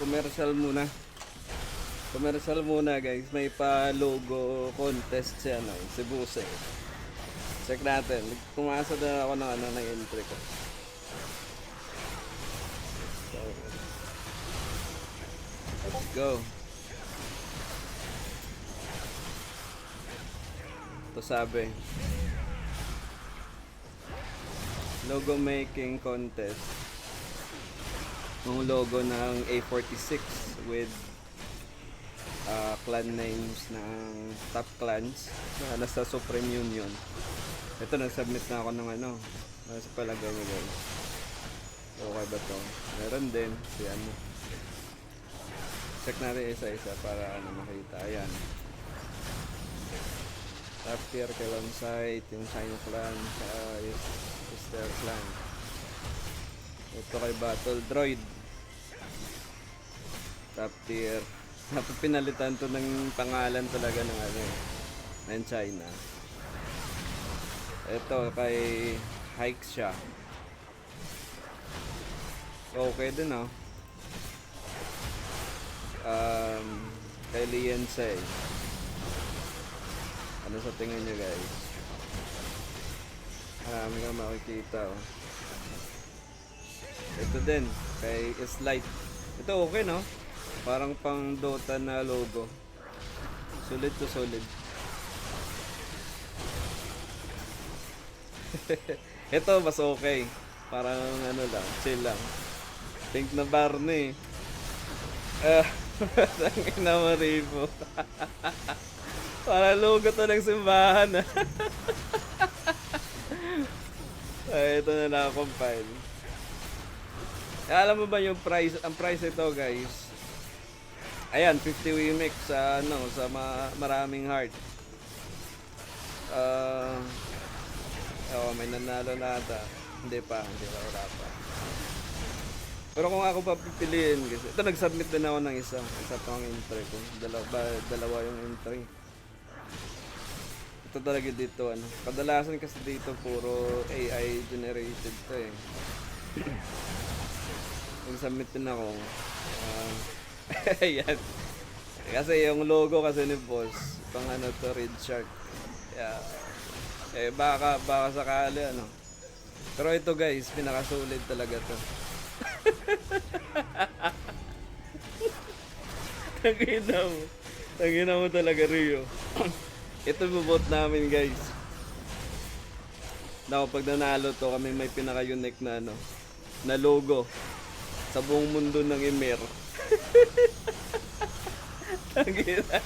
commercial muna. Commercial muna guys. May pa logo contest siya no, si Buse. Check natin. Pumasa na ako ng ng entry ko. So, let's go. Ito sabi. Logo making contest. Yung logo ng A46 with clan names ng top clans na nasa Supreme Union. Ito, nag-submit na ako ng ano. Nasa palagay mo guys. Okay ba to? Meron din. Si ano. Check natin isa-isa para ano makita. Ayan. Top tier kay Lonsite, yung China clan, sa Sister clan. Ito kay Battle Droid. Top tier. Dapat pinalitan to ng pangalan talaga ng ano ng China. Ito kay Hike siya. Okay din oh. Kay Lian Sei. Ano sa tingin nyo guys? Marami nga makikita oh. Ito din kay Slide. Ito okay no? Parang pang Dota na logo. Solid to solid. Ito mas okay. Parang ano lang, chill lang. Pink na Barney. Tangin na Maribo. Para logo to ng simbahan. Ay, ito na nakakompile. Alam mo ba yung price? Ang price ito guys. Ayan, 50 WMX sa ano, sa maraming heart. May nanalo na ata. Hindi pa, wala pa. Pero kung ako papipiliin kasi ito, nag-submit din ako ng isa pang entry ko. Dalawa yung entry. Ito talaga dito ano. Kadalasan kasi dito puro AI generated to eh. Nag-submit din ako. Ayan. Kasi yung logo kasi ni boss, pang ano to, Red Shark. Yeah. Baka sakali ano. Pero ito guys, pinakasulit talaga to. Tangina mo talaga Rio. Ito bubot namin guys. Pag nanalo to, kami may pinaka-unique na ano, na logo sa buong mundo ng Emer. Tangina.